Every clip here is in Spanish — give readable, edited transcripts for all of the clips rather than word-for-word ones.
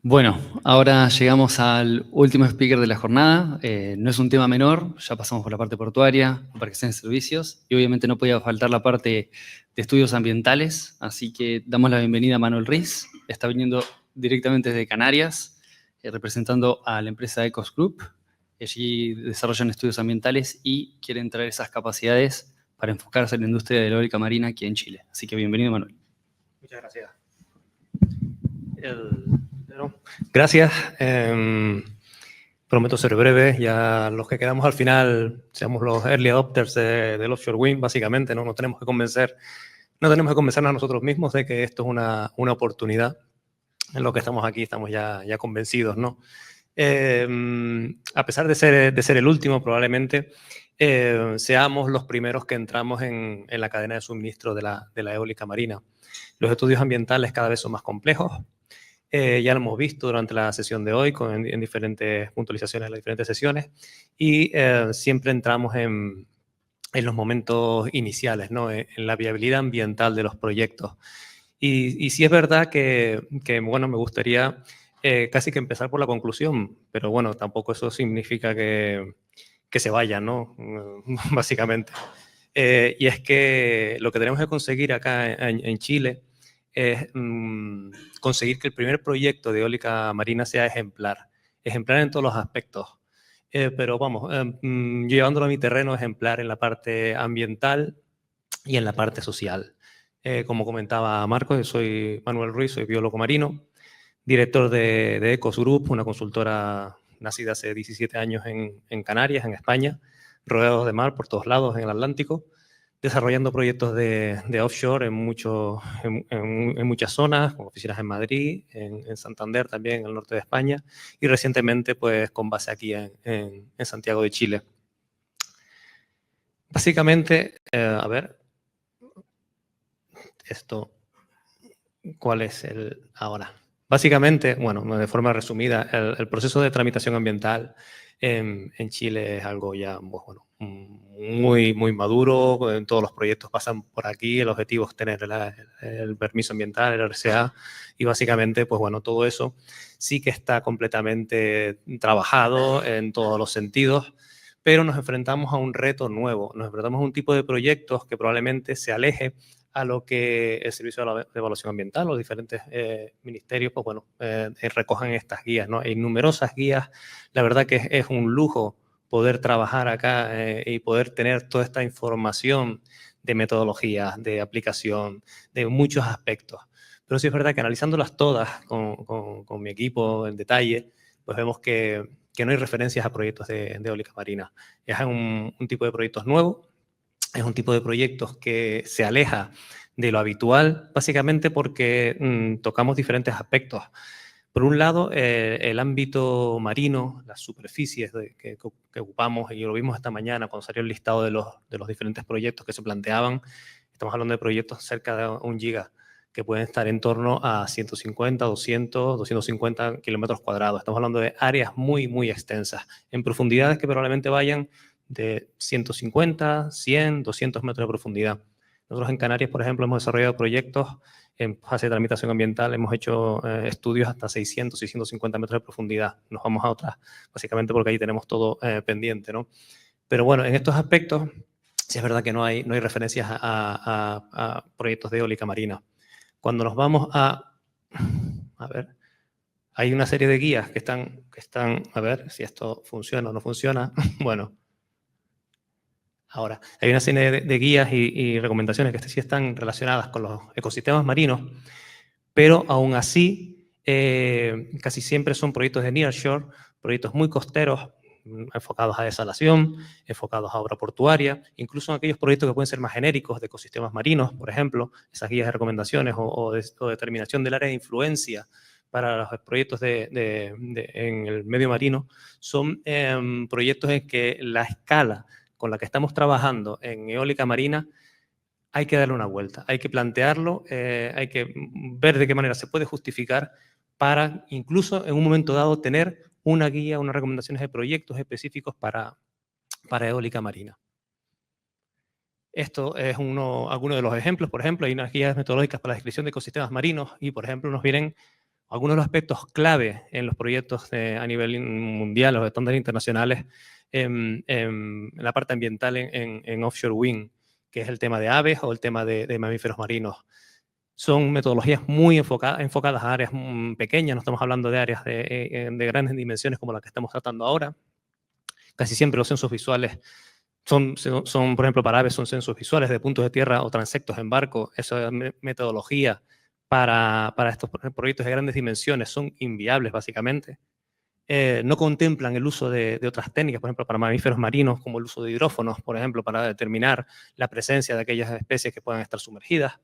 Bueno, ahora llegamos al último speaker de la jornada. No es un tema menor, ya pasamos por la parte portuaria, operación de servicios, y obviamente no podía faltar la parte de estudios ambientales, así que damos la bienvenida a Manuel Riz. Está viniendo directamente desde Canarias, representando a la empresa Ecos Group. Allí desarrollan estudios ambientales y quieren traer esas capacidades para enfocarse en la industria de la eólica marina aquí en Chile. Así que bienvenido, Manuel. Muchas gracias. Gracias. Prometo ser breve. Ya los que quedamos al final seamos los early adopters del offshore wind, básicamente. No tenemos que convencernos a nosotros mismos de que esto es una oportunidad. En lo que estamos aquí estamos ya convencidos, ¿no? A pesar de ser el último, probablemente seamos los primeros que entramos en la cadena de suministro de la eólica marina. Los estudios ambientales cada vez son más complejos. Ya lo hemos visto durante la sesión de hoy en diferentes puntualizaciones de las diferentes sesiones y siempre entramos en los momentos iniciales, ¿no? En la viabilidad ambiental de los proyectos. Y sí es verdad que bueno, me gustaría casi que empezar por la conclusión, pero bueno, tampoco eso significa que se vaya, ¿no? Básicamente. Y es que lo que tenemos que conseguir acá en Chile es conseguir que el primer proyecto de eólica marina sea ejemplar en todos los aspectos. Pero vamos, llevándolo a mi terreno, ejemplar en la parte ambiental y en la parte social. Como comentaba Marco, yo soy Manuel Ruiz, soy biólogo marino, director de Ecos Group, una consultora nacida hace 17 años en Canarias, en España, rodeados de mar por todos lados en el Atlántico, desarrollando proyectos de offshore en muchas zonas, con oficinas en Madrid, en Santander también, en el norte de España, y recientemente pues con base aquí en Santiago de Chile. Básicamente, a ver, esto, ¿cuál es el ahora? Básicamente, bueno, de forma resumida, el proceso de tramitación ambiental en Chile es algo ya bueno, muy maduro. Todos los proyectos pasan por aquí. El objetivo es tener el permiso ambiental, el RCA, y básicamente, pues bueno, todo eso sí que está completamente trabajado en todos los sentidos, pero nos enfrentamos a un reto nuevo. Nos enfrentamos a un tipo de proyectos que probablemente se aleje a lo que el Servicio de Evaluación Ambiental, los diferentes ministerios, pues bueno, recojan estas guías, ¿no? Hay numerosas guías. La verdad que es un lujo poder trabajar acá y poder tener toda esta información de metodologías, de aplicación, de muchos aspectos. Pero sí es verdad que analizándolas todas con mi equipo en detalle, pues vemos que no hay referencias a proyectos de eólica marina. Es un tipo de proyectos nuevos. Es un tipo de proyectos que se aleja de lo habitual, básicamente porque tocamos diferentes aspectos. Por un lado, el ámbito marino, las superficies que ocupamos, y lo vimos esta mañana cuando salió el listado de los diferentes proyectos que se planteaban. Estamos hablando de proyectos cerca de 1 giga, que pueden estar en torno a 150, 200, 250 kilómetros cuadrados. Estamos hablando de áreas muy extensas, en profundidades que probablemente vayan de 150, 100, 200 metros de profundidad. Nosotros en Canarias, por ejemplo, hemos desarrollado proyectos en fase de tramitación ambiental, hemos hecho estudios hasta 600, 650 metros de profundidad. Nos vamos a otras, básicamente porque ahí tenemos todo pendiente, ¿no? Pero bueno, en estos aspectos, sí es verdad que no hay referencias a proyectos de eólica marina. Cuando nos vamos a ver, hay una serie de guías que están, a ver si esto funciona o no funciona. Bueno, ahora, hay una serie de guías y recomendaciones que sí están relacionadas con los ecosistemas marinos, pero aún así, casi siempre son proyectos de nearshore, proyectos muy costeros, enfocados a desalación, enfocados a obra portuaria, incluso aquellos proyectos que pueden ser más genéricos de ecosistemas marinos, por ejemplo, esas guías de recomendaciones o determinación del área de influencia para los proyectos en el medio marino, son proyectos en que la escala con la que estamos trabajando en eólica marina hay que darle una vuelta, hay que plantearlo, hay que ver de qué manera se puede justificar para incluso en un momento dado tener una guía, unas recomendaciones de proyectos específicos para eólica marina. Esto es alguno de los ejemplos. Por ejemplo, hay unas guías metodológicas para la descripción de ecosistemas marinos y, por ejemplo, nos vienen algunos de los aspectos clave en los proyectos a nivel mundial, los estándares internacionales, en la parte ambiental en offshore wind, que es el tema de aves o el tema de mamíferos marinos. Son metodologías muy enfocadas a áreas pequeñas, no estamos hablando de áreas de grandes dimensiones como la que estamos tratando ahora. Casi siempre los censos visuales son, por ejemplo, para aves son censos visuales de puntos de tierra o transectos en barco. Esa metodología para estos proyectos de grandes dimensiones son inviables, básicamente. No contemplan el uso de otras técnicas, por ejemplo, para mamíferos marinos, como el uso de hidrófonos, por ejemplo, para determinar la presencia de aquellas especies que puedan estar sumergidas.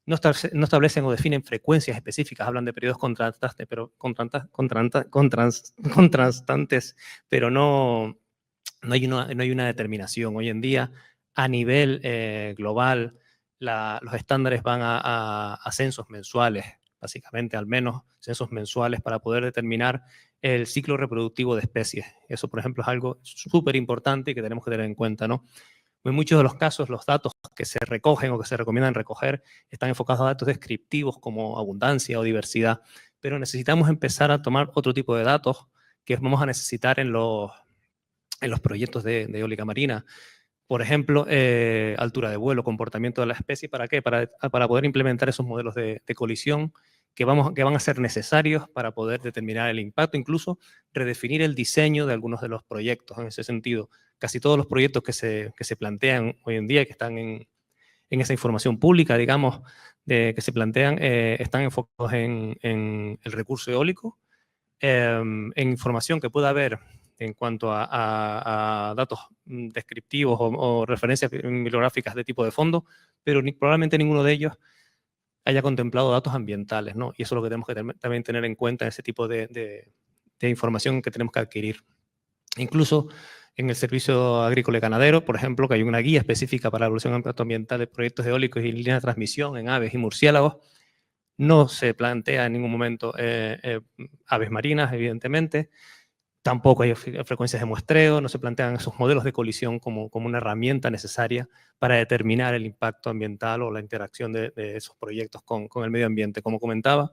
No establecen o definen frecuencias específicas, hablan de periodos contrastantes, pero no hay una determinación. Hoy en día, a nivel global, los estándares van a censos mensuales, básicamente, al menos censos mensuales, para poder determinar el ciclo reproductivo de especies. Eso, por ejemplo, es algo súper importante y que tenemos que tener en cuenta, ¿no? En muchos de los casos, los datos que se recogen o que se recomiendan recoger están enfocados a datos descriptivos como abundancia o diversidad, pero necesitamos empezar a tomar otro tipo de datos que vamos a necesitar en los proyectos de eólica marina. Por ejemplo, altura de vuelo, comportamiento de la especie. ¿Para qué? Para poder implementar esos modelos de colisión que van a ser necesarios para poder determinar el impacto, incluso redefinir el diseño de algunos de los proyectos en ese sentido. Casi todos los proyectos que se plantean hoy en día, que están en esa información pública, digamos, que se plantean, están enfocados en el recurso eólico, en información que pueda haber en cuanto a datos descriptivos o referencias bibliográficas de tipo de fondo, pero probablemente ninguno de ellos haya contemplado datos ambientales, ¿no? Y eso es lo que tenemos que también tener en cuenta en ese tipo de información que tenemos que adquirir. Incluso en el servicio agrícola y ganadero, por ejemplo, que hay una guía específica para la evaluación ambiental de proyectos eólicos y líneas de transmisión en aves y murciélagos, no se plantea en ningún momento aves marinas, evidentemente. Tampoco hay frecuencias de muestreo, no se plantean esos modelos de colisión como una herramienta necesaria para determinar el impacto ambiental o la interacción de esos proyectos con el medio ambiente. Como comentaba,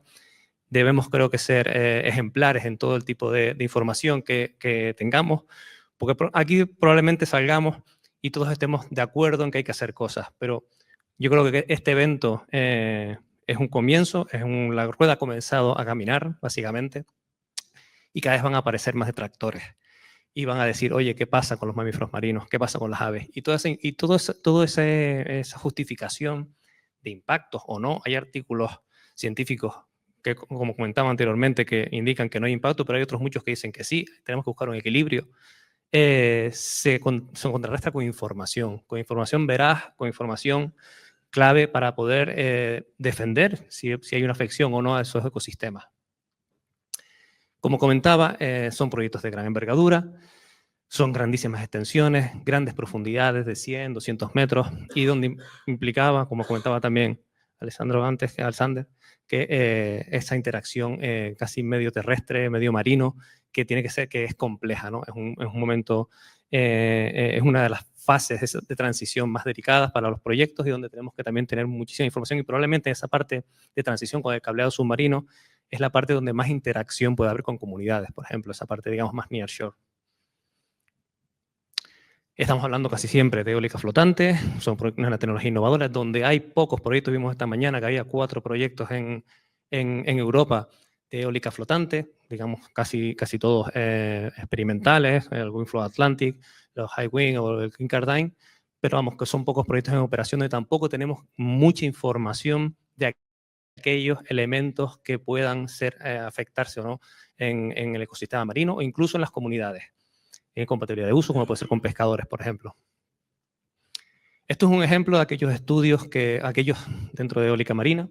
debemos, creo que, ser ejemplares en todo el tipo de información que tengamos, porque aquí probablemente salgamos y todos estemos de acuerdo en que hay que hacer cosas, pero yo creo que este evento es un comienzo, la rueda ha comenzado a caminar, básicamente, y cada vez van a aparecer más detractores. Y van a decir, oye, ¿qué pasa con los mamíferos marinos? ¿Qué pasa con las aves? Y toda esa justificación de impactos o no. Hay artículos científicos que, como comentaba anteriormente, que indican que no hay impacto, pero hay otros muchos que dicen que sí. Tenemos que buscar un equilibrio. Se contrarresta con información veraz, con información clave para poder defender si hay una afección o no a esos ecosistemas. Como comentaba, son proyectos de gran envergadura, son grandísimas extensiones, grandes profundidades de 100, 200 metros, y donde implicaba, como comentaba también Alexander, que esa interacción casi medio terrestre, medio marino, que tiene que ser, que es compleja, ¿no? Es un momento, es una de las fases de transición más delicadas para los proyectos y donde tenemos que también tener muchísima información, y probablemente esa parte de transición con el cableado submarino es la parte donde más interacción puede haber con comunidades, por ejemplo, esa parte, digamos, más nearshore. Estamos hablando casi siempre de eólica flotante, son una tecnología innovadora, donde hay pocos proyectos. Vimos esta mañana que había 4 proyectos en Europa de eólica flotante, digamos, casi todos experimentales, el Windflow Atlantic, los High Wind o el Kincardine, pero vamos, que son pocos proyectos en operación y tampoco tenemos mucha información de aquellos elementos que puedan afectarse o no en el ecosistema marino o incluso en las comunidades. Compatibilidad de uso, como puede ser con pescadores, por ejemplo. Esto es un ejemplo de aquellos estudios aquellos dentro de eólica marina,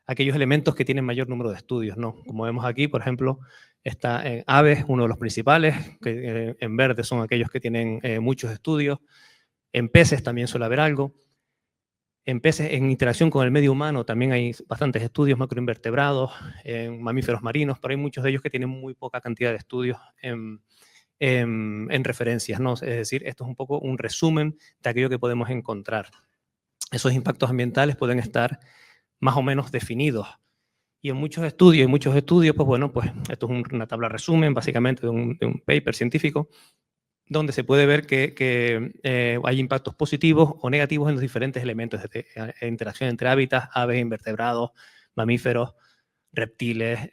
aquellos elementos que tienen mayor número de estudios, ¿no? Como vemos aquí, por ejemplo, está en aves, uno de los principales, que en verde son aquellos que tienen muchos estudios. En peces también suele haber algo. En peces, en interacción con el medio humano, también hay bastantes estudios, macroinvertebrados, en mamíferos marinos, pero hay muchos de ellos que tienen muy poca cantidad de estudios en referencias, ¿no? Es decir, esto es un poco un resumen de aquello que podemos encontrar. Esos impactos ambientales pueden estar más o menos definidos Y en muchos estudios, pues bueno, pues esto es una tabla resumen, básicamente, de un paper científico, donde se puede ver que hay impactos positivos o negativos en los diferentes elementos de interacción entre hábitats, aves, invertebrados, mamíferos, reptiles,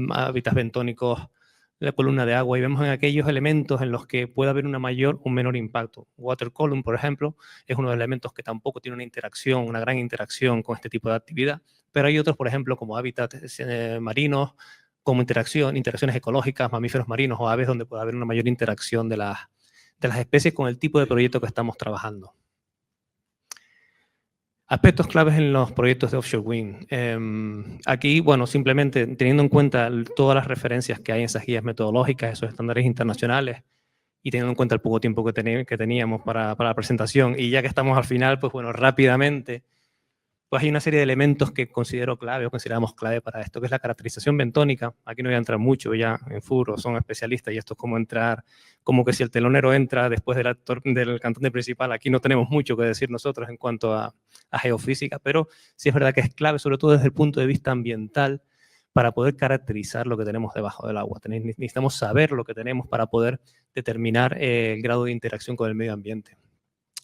hábitats bentónicos, la columna de agua, y vemos en aquellos elementos en los que puede haber una mayor o menor impacto. Water column, por ejemplo, es uno de los elementos que tampoco tiene una gran interacción con este tipo de actividad, pero hay otros, por ejemplo, como hábitats marinos, como interacciones ecológicas, mamíferos marinos o aves, donde puede haber una mayor interacción de las especies con el tipo de proyecto que estamos trabajando. Aspectos claves en los proyectos de offshore wind. Aquí, bueno, simplemente teniendo en cuenta todas las referencias que hay en esas guías metodológicas, esos estándares internacionales, y teniendo en cuenta el poco tiempo que teníamos para la presentación, y ya que estamos al final, pues bueno, rápidamente, pues hay una serie de elementos que considero clave o consideramos clave para esto, que es la caracterización bentónica. Aquí no voy a entrar mucho, ya en Furo son especialistas y esto es como entrar, como que si el telonero entra después del cantante principal. Aquí no tenemos mucho que decir nosotros en cuanto a geofísica, pero sí es verdad que es clave, sobre todo desde el punto de vista ambiental, para poder caracterizar lo que tenemos debajo del agua. Necesitamos saber lo que tenemos para poder determinar el grado de interacción con el medio ambiente.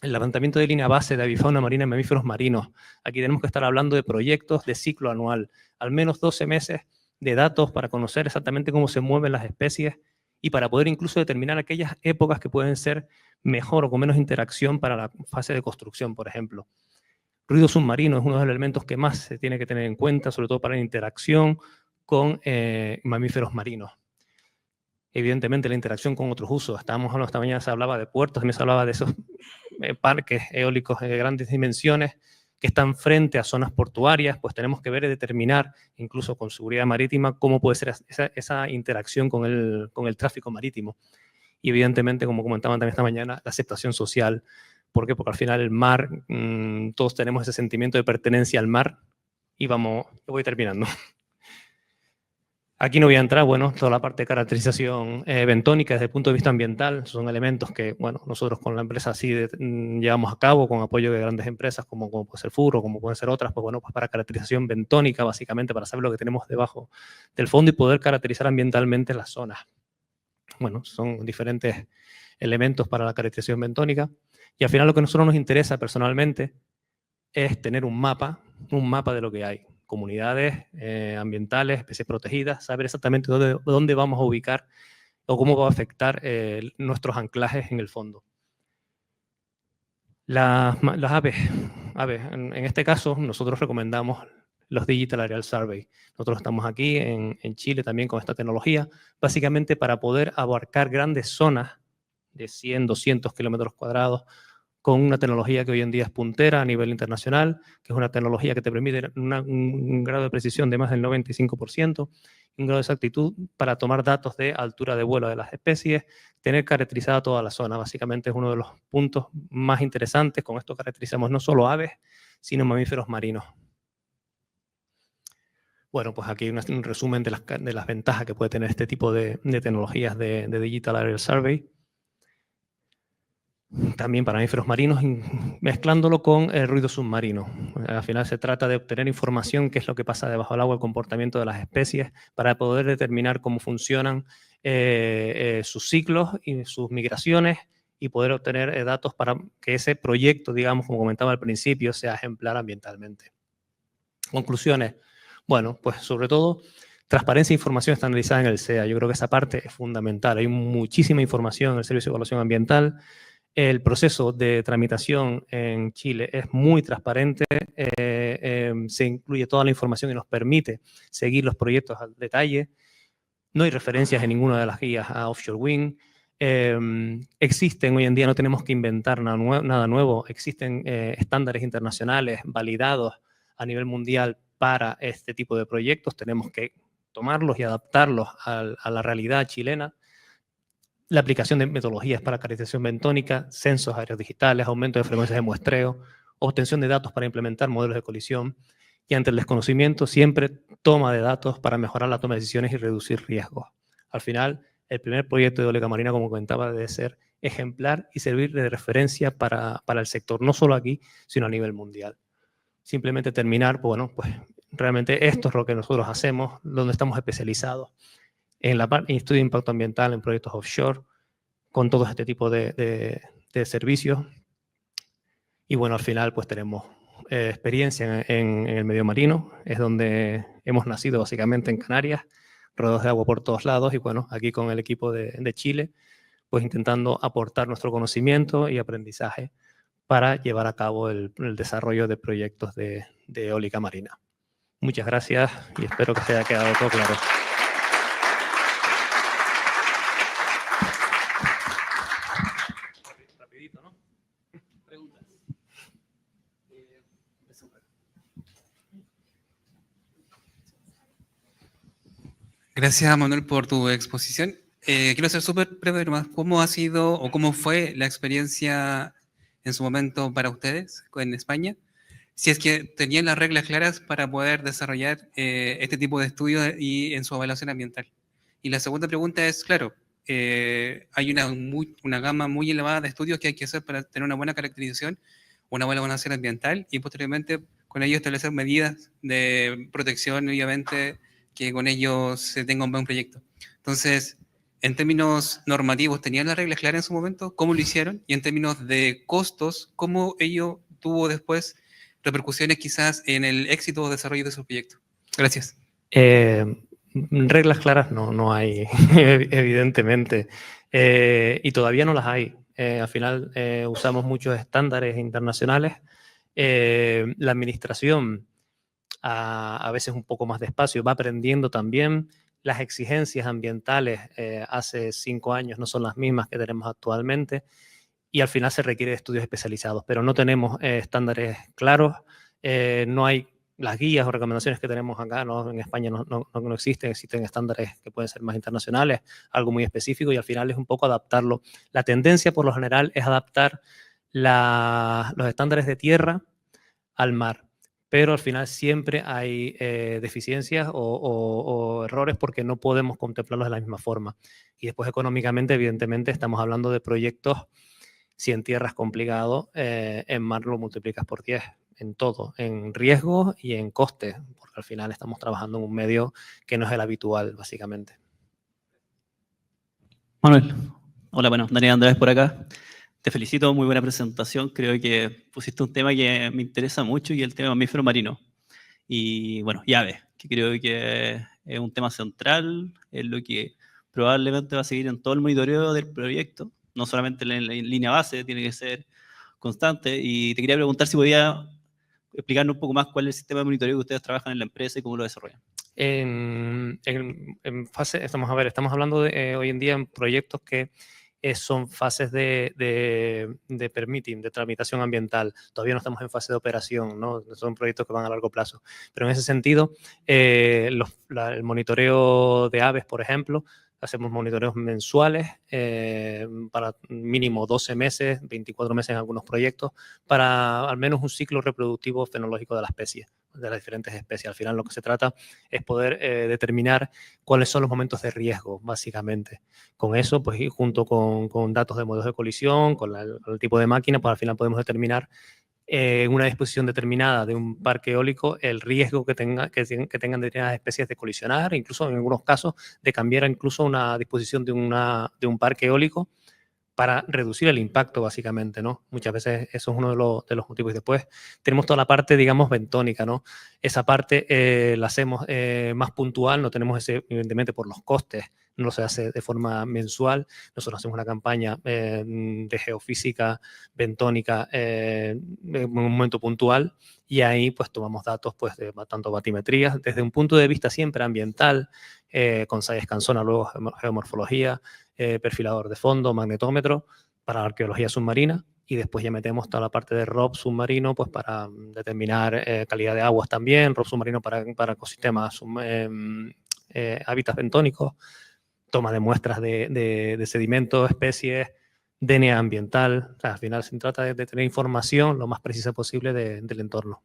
El levantamiento de línea base de avifauna marina y mamíferos marinos. Aquí tenemos que estar hablando de proyectos de ciclo anual, al menos 12 meses de datos para conocer exactamente cómo se mueven las especies y para poder incluso determinar aquellas épocas que pueden ser mejor o con menos interacción para la fase de construcción, por ejemplo. Ruido submarino es uno de los elementos que más se tiene que tener en cuenta, sobre todo para la interacción con mamíferos marinos. Evidentemente, la interacción con otros usos. Estábamos hablando esta mañana, se hablaba de puertos, también se hablaba de esos parques eólicos de grandes dimensiones que están frente a zonas portuarias, pues tenemos que ver y determinar, incluso con seguridad marítima, cómo puede ser esa interacción con el tráfico marítimo. Y evidentemente, como comentaban también esta mañana, la aceptación social. ¿Por qué? Porque al final el mar, todos tenemos ese sentimiento de pertenencia al mar y vamos, lo voy terminando. Aquí no voy a entrar, bueno, toda la parte de caracterización bentónica desde el punto de vista ambiental, son elementos que, bueno, nosotros con la empresa así llevamos a cabo con apoyo de grandes empresas como puede ser Furo, como pueden ser otras, pues bueno, pues para caracterización bentónica, básicamente, para saber lo que tenemos debajo del fondo y poder caracterizar ambientalmente las zonas. Bueno, son diferentes elementos para la caracterización bentónica y al final lo que a nosotros nos interesa personalmente es tener un mapa de lo que hay. Comunidades ambientales, especies protegidas, saber exactamente dónde vamos a ubicar o cómo va a afectar nuestros anclajes en el fondo. Las aves, en este caso nosotros recomendamos los Digital Aerial Survey. Nosotros estamos aquí en Chile también con esta tecnología, básicamente para poder abarcar grandes zonas de 100, 200 kilómetros cuadrados, con una tecnología que hoy en día es puntera a nivel internacional, que es una tecnología que te permite un grado de precisión de más del 95%, un grado de exactitud para tomar datos de altura de vuelo de las especies, tener caracterizada toda la zona. Básicamente es uno de los puntos más interesantes. Con esto caracterizamos no solo aves, sino mamíferos marinos. Bueno, pues aquí hay un resumen de las ventajas que puede tener este tipo de tecnologías de Digital Aerial Survey. También para mamíferos marinos, mezclándolo con el ruido submarino. Al final se trata de obtener información, qué es lo que pasa debajo del agua, el comportamiento de las especies, para poder determinar cómo funcionan sus ciclos y sus migraciones y poder obtener datos para que ese proyecto, digamos, como comentaba al principio, sea ejemplar ambientalmente. Conclusiones. Bueno, pues sobre todo, transparencia e información estandarizada en el SEA. Yo creo que esa parte es fundamental. Hay muchísima información en el Servicio de Evaluación Ambiental. El proceso de tramitación en Chile es muy transparente, se incluye toda la información y nos permite seguir los proyectos al detalle. No hay referencias en ninguna de las guías a offshore wind. Existen hoy en día, no tenemos que inventar nada nuevo, existen estándares internacionales validados a nivel mundial para este tipo de proyectos. Tenemos que tomarlos y adaptarlos a la realidad chilena. La aplicación de metodologías para caracterización bentónica, censos aerodigitales, aumento de frecuencias de muestreo, obtención de datos para implementar modelos de colisión y ante el desconocimiento siempre toma de datos para mejorar la toma de decisiones y reducir riesgos. Al final, el primer proyecto de eólica marina, como comentaba, debe ser ejemplar y servir de referencia para el sector, no solo aquí, sino a nivel mundial. Simplemente terminar, bueno, pues realmente esto es lo que nosotros hacemos, donde estamos especializados en la parte de estudio de impacto ambiental en proyectos offshore, con todo este tipo de servicios. Y bueno, al final pues tenemos experiencia en el medio marino, es donde hemos nacido básicamente en Canarias, rodeados de agua por todos lados, y bueno, aquí con el equipo de Chile, pues intentando aportar nuestro conocimiento y aprendizaje para llevar a cabo el desarrollo de proyectos de eólica marina. Muchas gracias y espero que te haya quedado todo claro. Rapidito, ¿no? Preguntas. Gracias, Manuel, por tu exposición. Quiero ser súper breve nomás. ¿Cómo ha sido o cómo fue la experiencia en su momento para ustedes en España? Si es que tenían las reglas claras para poder desarrollar este tipo de estudios y en su evaluación ambiental. Y la segunda pregunta es, claro, hay una gama muy elevada de estudios que hay que hacer para tener una buena caracterización, una buena evaluación ambiental y posteriormente con ello establecer medidas de protección, obviamente, que con ellos se tenga un buen proyecto. Entonces, en términos normativos, ¿tenían las reglas claras en su momento? ¿Cómo lo hicieron? Y en términos de costos, ¿cómo ello tuvo después repercusiones quizás en el éxito o desarrollo de sus proyectos? Gracias. Reglas claras no hay, evidentemente, y todavía no las hay. Al final usamos muchos estándares internacionales. La administración a veces un poco más despacio, va aprendiendo también. Las exigencias ambientales hace 5 años no son las mismas que tenemos actualmente y al final se requiere de estudios especializados, pero no tenemos estándares claros, no hay las guías o recomendaciones que tenemos acá, ¿no? En España no existen, existen estándares que pueden ser más internacionales, algo muy específico y al final es un poco adaptarlo. La tendencia por lo general es adaptar los estándares de tierra al mar, pero al final siempre hay deficiencias o errores porque no podemos contemplarlos de la misma forma. Y después económicamente, evidentemente, estamos hablando de proyectos, si en tierra es complicado, en mar lo multiplicas por 10, en todo, en riesgos y en costes, porque al final estamos trabajando en un medio que no es el habitual, básicamente. Manuel, hola, bueno, Daniel Andrés por acá. Te felicito, muy buena presentación. Creo que pusiste un tema que me interesa mucho y el tema mamífero marino. Y bueno, y aves, que creo que es un tema central, es lo que probablemente va a seguir en todo el monitoreo del proyecto, no solamente en la línea base, tiene que ser constante. Y te quería preguntar si podía explicarnos un poco más cuál es el sistema de monitoreo que ustedes trabajan en la empresa y cómo lo desarrollan. En fase, estamos hablando de, hoy en día en proyectos que son fases de permitting, de tramitación ambiental. Todavía no estamos en fase de operación, ¿no? Son proyectos que van a largo plazo. Pero en ese sentido, el monitoreo de aves, por ejemplo, hacemos monitoreos mensuales para mínimo 12 meses, 24 meses en algunos proyectos, para al menos un ciclo reproductivo fenológico de la especie, de las diferentes especies. Al final lo que se trata es poder determinar cuáles son los momentos de riesgo, básicamente. Con eso, pues junto con datos de modelos de colisión, con el tipo de máquina, pues al final podemos determinar en una disposición determinada de un parque eólico el riesgo que tengan determinadas especies de colisionar, incluso en algunos casos de cambiar incluso una disposición de un parque eólico para reducir el impacto, básicamente, ¿no? Muchas veces eso es uno de los motivos. Y después tenemos toda la parte, digamos, bentónica, ¿no? Esa parte la hacemos más puntual, no tenemos ese, evidentemente, por los costes, no se hace de forma mensual. Nosotros hacemos una campaña de geofísica bentónica en un momento puntual y ahí pues tomamos datos pues de tanto batimetrías, desde un punto de vista siempre ambiental, con SciScansona, luego geomorfología, perfilador de fondo, magnetómetro para la arqueología submarina y después ya metemos toda la parte de ROP submarino pues para determinar calidad de aguas también, ROP submarino para ecosistemas, hábitats bentónicos, toma de muestras de sedimentos, especies, DNA ambiental. O sea, al final se trata de tener información lo más precisa posible del entorno.